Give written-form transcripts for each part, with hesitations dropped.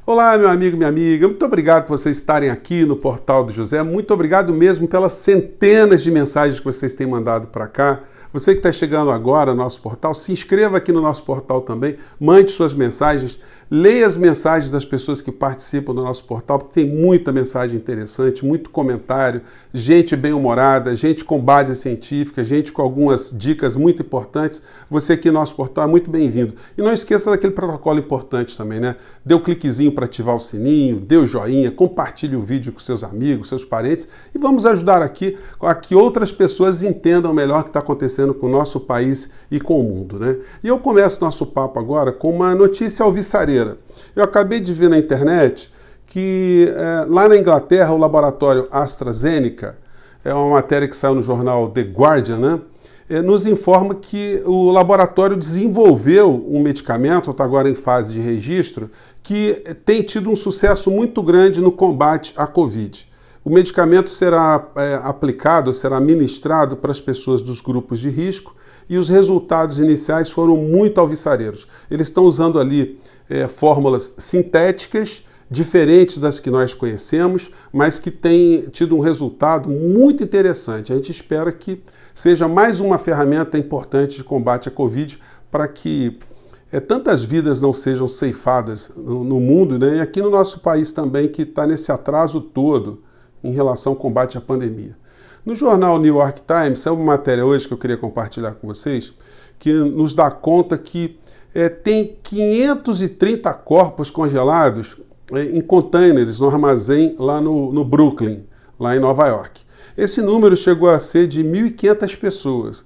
Olá, meu amigo, minha amiga, muito obrigado por vocês estarem aqui no Portal do José, muito obrigado mesmo pelas centenas de mensagens que vocês têm mandado para cá. Você que está chegando agora no nosso portal, se inscreva aqui no nosso portal também, mande suas mensagens, leia as mensagens das pessoas que participam do nosso portal, porque tem muita mensagem interessante, muito comentário, gente bem-humorada, gente com base científica, gente com algumas dicas muito importantes. Você aqui no nosso portal é muito bem-vindo. E não esqueça daquele protocolo importante também, né? Dê o cliquezinho para ativar o sininho, dê o joinha, compartilhe o vídeo com seus amigos, seus parentes e vamos ajudar aqui a que outras pessoas entendam melhor o que está acontecendo com o nosso país e com o mundo, né? E eu começo nosso papo agora com uma notícia alvissareira. Eu acabei de ver na internet que lá na Inglaterra o laboratório AstraZeneca, é uma matéria que saiu no jornal The Guardian, né? Nos informa que o laboratório desenvolveu um medicamento, está agora em fase de registro, que tem tido um sucesso muito grande no combate à Covid. O medicamento será aplicado, será ministrado para as pessoas dos grupos de risco e os resultados iniciais foram muito alvissareiros. Eles estão usando ali fórmulas sintéticas, diferentes das que nós conhecemos, mas que têm tido um resultado muito interessante. A gente espera que seja mais uma ferramenta importante de combate à Covid para que tantas vidas não sejam ceifadas no mundo, né? E aqui no nosso país também, que está nesse atraso todo em relação ao combate à pandemia. No jornal New York Times, é uma matéria hoje que eu queria compartilhar com vocês, que nos dá conta que tem 530 corpos congelados em containers no armazém lá no Brooklyn, lá em Nova York. Esse número chegou a ser de 1.500 pessoas.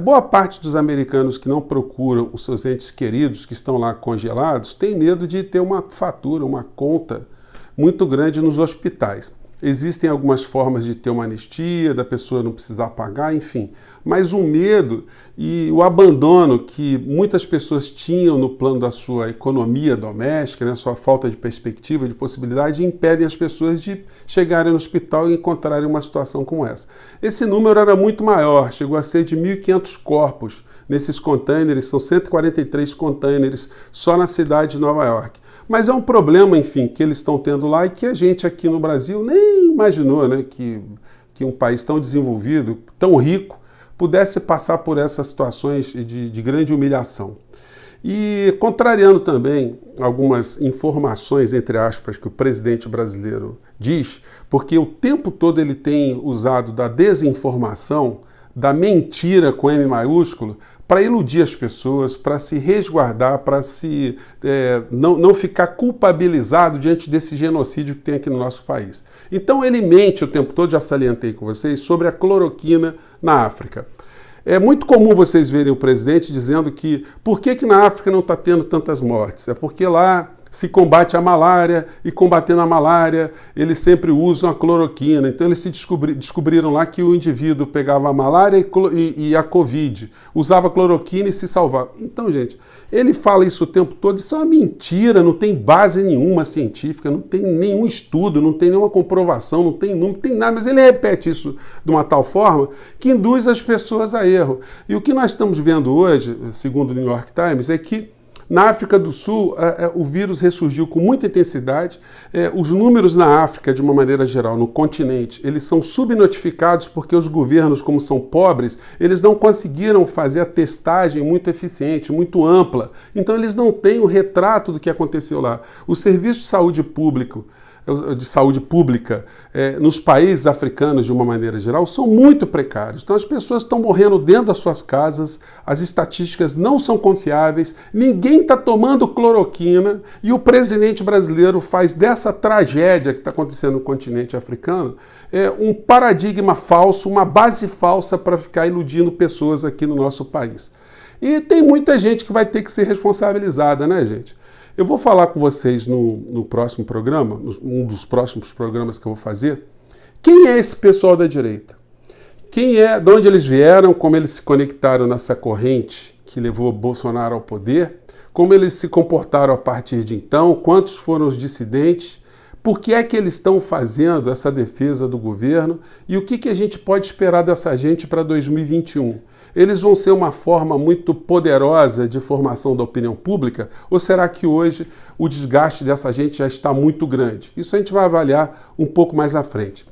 Boa parte dos americanos que não procuram os seus entes queridos que estão lá congelados tem medo de ter uma fatura, uma conta muito grande nos hospitais. Existem algumas formas de ter uma anistia, da pessoa não precisar pagar, enfim. Mas o medo e o abandono que muitas pessoas tinham no plano da sua economia doméstica, né, sua falta de perspectiva, de possibilidade, impedem as pessoas de chegarem no hospital e encontrarem uma situação como essa. Esse número era muito maior, chegou a ser de 1.500 corpos nesses containers, são 143 containers só na cidade de Nova York. Mas é um problema, enfim, que eles estão tendo lá e que a gente aqui no Brasil nem imaginou, né, que um país tão desenvolvido, tão rico, pudesse passar por essas situações de grande humilhação. E contrariando também algumas informações, entre aspas, que o presidente brasileiro diz, porque o tempo todo ele tem usado da desinformação, da mentira com M maiúsculo, para iludir as pessoas, para se resguardar, para não ficar culpabilizado diante desse genocídio que tem aqui no nosso país. Então ele mente o tempo todo, já salientei com vocês, sobre a cloroquina na África. É muito comum vocês verem o presidente dizendo que por que na África não está tendo tantas mortes? É porque lá se combate a malária e combatendo a malária eles sempre usam a cloroquina. Então eles descobriram lá que o indivíduo pegava a malária e a Covid, usava cloroquina e se salvava. Então, gente, ele fala isso o tempo todo, isso é uma mentira, não tem base nenhuma científica, não tem nenhum estudo, não tem nenhuma comprovação, não tem número, não tem nada, mas ele repete isso de uma tal forma que induz as pessoas a erro. E o que nós estamos vendo hoje, segundo o New York Times, é que na África do Sul, o vírus ressurgiu com muita intensidade. Os números na África, de uma maneira geral, no continente, eles são subnotificados porque os governos, como são pobres, eles não conseguiram fazer a testagem muito eficiente, muito ampla. Então, eles não têm o retrato do que aconteceu lá. O Serviço de Saúde Pública nos países africanos, de uma maneira geral, são muito precários. Então as pessoas estão morrendo dentro das suas casas, as estatísticas não são confiáveis, ninguém está tomando cloroquina e o presidente brasileiro faz dessa tragédia que está acontecendo no continente africano um paradigma falso, uma base falsa para ficar iludindo pessoas aqui no nosso país. E tem muita gente que vai ter que ser responsabilizada, né, gente? Eu vou falar com vocês no próximo programa, um dos próximos programas que eu vou fazer, quem é esse pessoal da direita? Quem é, de onde eles vieram, como eles se conectaram nessa corrente que levou Bolsonaro ao poder, como eles se comportaram a partir de então, quantos foram os dissidentes, por que é que eles estão fazendo essa defesa do governo e o que a gente pode esperar dessa gente para 2021. eles vão ser uma forma muito poderosa de formação da opinião pública? Ou será que hoje o desgaste dessa gente já está muito grande? Isso a gente vai avaliar um pouco mais à frente.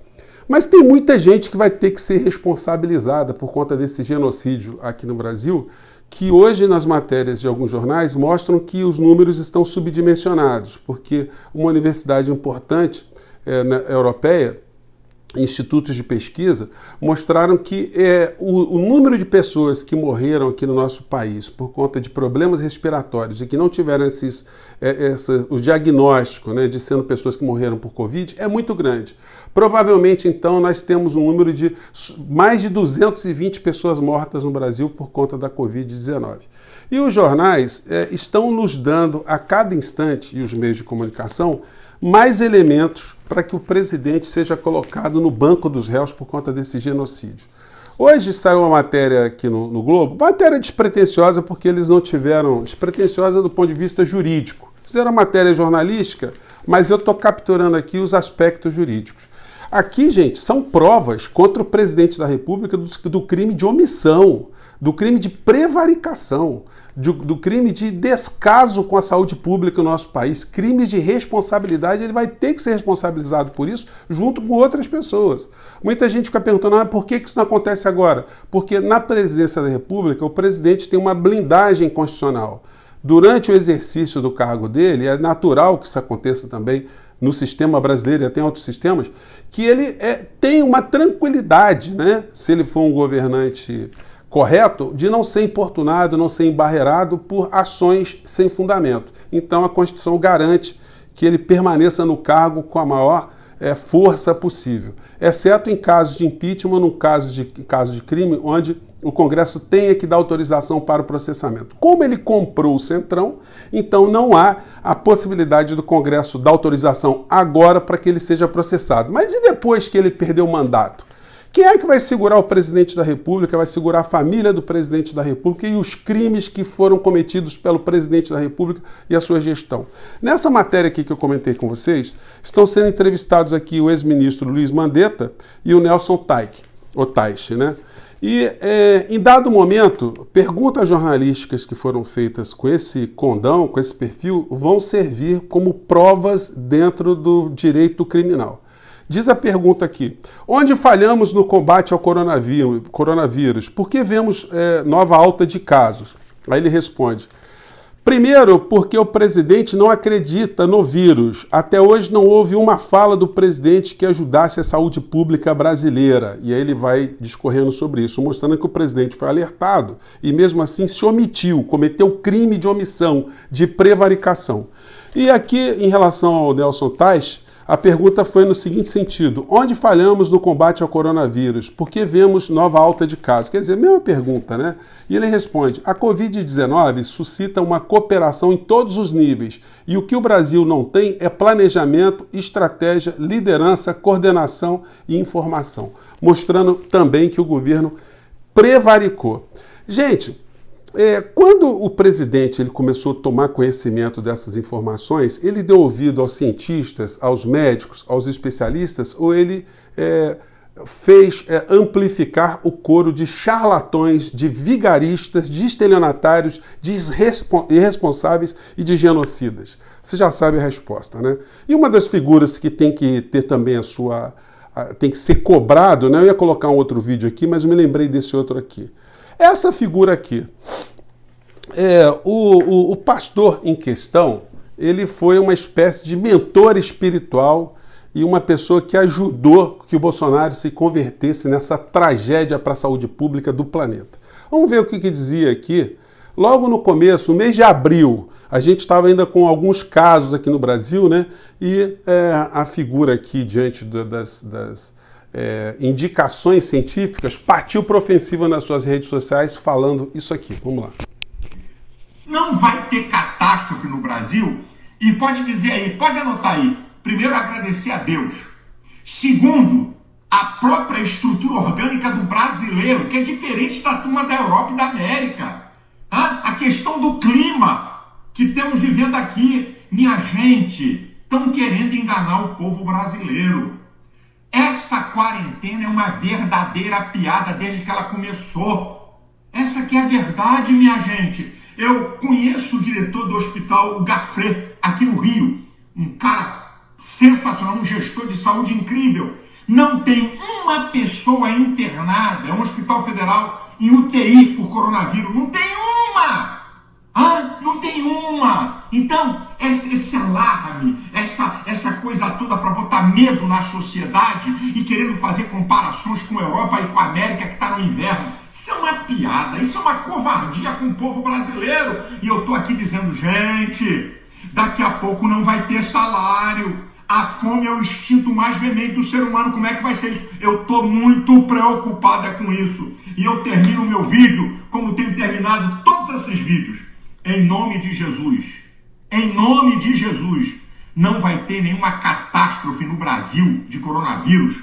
Mas tem muita gente que vai ter que ser responsabilizada por conta desse genocídio aqui no Brasil, que hoje nas matérias de alguns jornais mostram que os números estão subdimensionados, porque uma universidade importante europeia, institutos de pesquisa, mostraram que o número de pessoas que morreram aqui no nosso país por conta de problemas respiratórios e que não tiveram o diagnóstico, né, de sendo pessoas que morreram por Covid é muito grande. Provavelmente, então, nós temos um número de mais de 220 pessoas mortas no Brasil por conta da Covid-19. E os jornais estão nos dando a cada instante, e os meios de comunicação, mais elementos para que o presidente seja colocado no banco dos réus por conta desse genocídio. Hoje saiu uma matéria aqui no Globo, matéria despretensiosa porque eles não tiveram, despretensiosa do ponto de vista jurídico. Fizeram matéria jornalística, mas eu estou capturando aqui os aspectos jurídicos. Aqui, gente, são provas contra o presidente da República do crime de omissão, do crime de prevaricação, do crime de descaso com a saúde pública no nosso país, crimes de responsabilidade. Ele vai ter que ser responsabilizado por isso junto com outras pessoas. Muita gente fica perguntando, por que isso não acontece agora? Porque na presidência da República o presidente tem uma blindagem constitucional. Durante o exercício do cargo dele, é natural que isso aconteça também no sistema brasileiro e até em outros sistemas, que ele tem uma tranquilidade, né? Se ele for um governante correto, de não ser importunado, não ser embarreirado por ações sem fundamento. Então a Constituição garante que ele permaneça no cargo com a maior força possível, exceto em casos de impeachment, no caso de crime, onde o Congresso tenha que dar autorização para o processamento. Como ele comprou o Centrão, então não há a possibilidade do Congresso dar autorização agora para que ele seja processado. Mas e depois que ele perdeu o mandato? Quem é que vai segurar o presidente da República, vai segurar a família do presidente da República e os crimes que foram cometidos pelo presidente da República e a sua gestão? Nessa matéria aqui que eu comentei com vocês, estão sendo entrevistados aqui o ex-ministro Luiz Mandetta e o Nelson Teich, né? E, em dado momento, perguntas jornalísticas que foram feitas com esse condão, com esse perfil, vão servir como provas dentro do direito criminal. Diz a pergunta aqui, onde falhamos no combate ao coronavírus? Por que vemos nova alta de casos? Aí ele responde, primeiro, porque o presidente não acredita no vírus. Até hoje não houve uma fala do presidente que ajudasse a saúde pública brasileira. E aí ele vai discorrendo sobre isso, mostrando que o presidente foi alertado e mesmo assim se omitiu, cometeu crime de omissão, de prevaricação. E aqui, em relação ao Nelson Teich, a pergunta foi no seguinte sentido, onde falhamos no combate ao coronavírus? Por que vemos nova alta de casos? Quer dizer, mesma pergunta, né? E ele responde, a Covid-19 suscita uma cooperação em todos os níveis e o que o Brasil não tem é planejamento, estratégia, liderança, coordenação e informação, mostrando também que o governo prevaricou. Gente, quando o presidente ele começou a tomar conhecimento dessas informações, ele deu ouvido aos cientistas, aos médicos, aos especialistas, ou ele fez amplificar o coro de charlatões, de vigaristas, de estelionatários, de irresponsáveis e de genocidas? Você já sabe a resposta, né? E uma das figuras que tem que ter também tem que ser cobrado, né? Eu ia colocar um outro vídeo aqui, mas eu me lembrei desse outro aqui. Essa figura aqui, o pastor em questão, ele foi uma espécie de mentor espiritual e uma pessoa que ajudou que o Bolsonaro se convertesse nessa tragédia para a saúde pública do planeta. Vamos ver o que dizia aqui. Logo no começo, no mês de abril, a gente estava ainda com alguns casos aqui no Brasil, né? E a figura aqui, diante das indicações científicas, partiu para a ofensiva nas suas redes sociais falando isso aqui. Vamos lá. Não vai ter catástrofe no Brasil e pode dizer aí, pode anotar aí. Primeiro, agradecer a Deus. Segundo, a própria estrutura orgânica do brasileiro, que é diferente da turma da Europa e da América. A questão do clima que estamos vivendo aqui. Minha gente, estão querendo enganar o povo brasileiro. Essa quarentena é uma verdadeira piada desde que ela começou. Essa que é a verdade, minha gente. Eu conheço o diretor do hospital, o Gafré, aqui no Rio. Um cara sensacional, um gestor de saúde incrível. Não tem uma pessoa internada, é um hospital federal, em UTI por coronavírus. Não tem uma! Não tem uma! Então, esse alarme, essa coisa toda para botar medo na sociedade e querendo fazer comparações com a Europa e com a América que está no inverno, isso é uma piada, isso é uma covardia com o povo brasileiro. E eu estou aqui dizendo, gente, daqui a pouco não vai ter salário. A fome é o instinto mais veemente do ser humano. Como é que vai ser isso? Eu estou muito preocupada com isso. E eu termino o meu vídeo como tenho terminado todos esses vídeos. Em nome de Jesus, não vai ter nenhuma catástrofe no Brasil de coronavírus.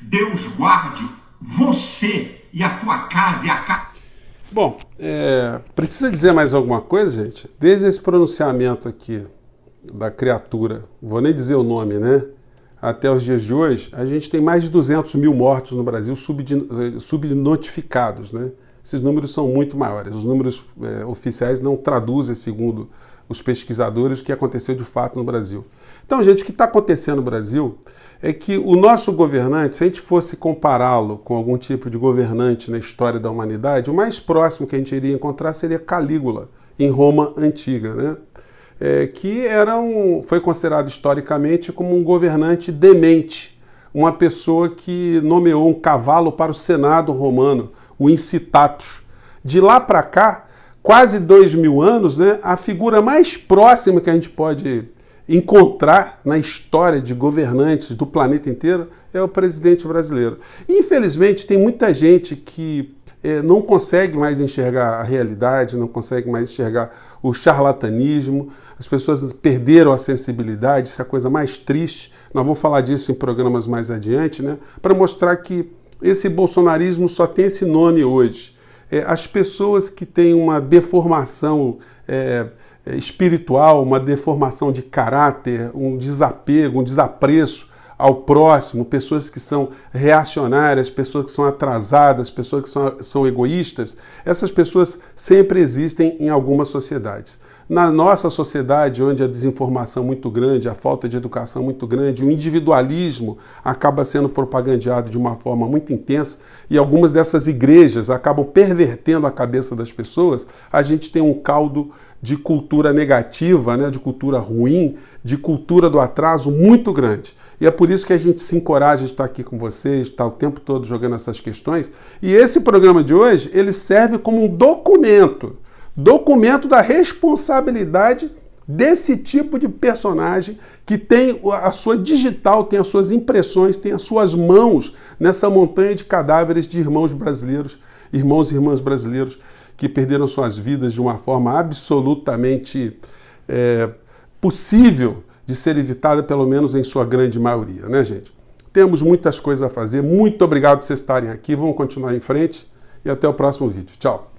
Deus guarde você e a tua casa e a casa. Bom, precisa dizer mais alguma coisa, gente? Desde esse pronunciamento aqui da criatura, vou nem dizer o nome, né? Até os dias de hoje, a gente tem mais de 200 mil mortos no Brasil subnotificados, né? Esses números são muito maiores. Os números oficiais não traduzem, segundo os pesquisadores, o que aconteceu de fato no Brasil. Então, gente, o que está acontecendo no Brasil é que o nosso governante, se a gente fosse compará-lo com algum tipo de governante na história da humanidade, o mais próximo que a gente iria encontrar seria Calígula, em Roma antiga, né? Que foi considerado historicamente como um governante demente, uma pessoa que nomeou um cavalo para o Senado romano, o Incitatus. De lá para cá, quase 2000 anos, né, a figura mais próxima que a gente pode encontrar na história de governantes do planeta inteiro é o presidente brasileiro. Infelizmente, tem muita gente que não consegue mais enxergar a realidade, não consegue mais enxergar o charlatanismo, as pessoas perderam a sensibilidade, isso é a coisa mais triste. Nós vamos falar disso em programas mais adiante, né, para mostrar que esse bolsonarismo só tem esse nome hoje. As pessoas que têm uma deformação espiritual, uma deformação de caráter, um desapego, um desapreço ao próximo, pessoas que são reacionárias, pessoas que são atrasadas, pessoas que são egoístas, essas pessoas sempre existem em algumas sociedades. Na nossa sociedade, onde a desinformação é muito grande, a falta de educação é muito grande, o individualismo acaba sendo propagandeado de uma forma muito intensa e algumas dessas igrejas acabam pervertendo a cabeça das pessoas, a gente tem um caldo de cultura negativa, né, de cultura ruim, de cultura do atraso muito grande. E é por isso que a gente se encoraja de estar aqui com vocês, estar o tempo todo jogando essas questões. E esse programa de hoje, ele serve como um documento da responsabilidade desse tipo de personagem que tem a sua digital, tem as suas impressões, tem as suas mãos nessa montanha de cadáveres de irmãos brasileiros, irmãos e irmãs brasileiros que perderam suas vidas de uma forma absolutamente possível de ser evitada, pelo menos em sua grande maioria, né, gente? Temos muitas coisas a fazer. Muito obrigado por vocês estarem aqui. Vamos continuar em frente e até o próximo vídeo. Tchau!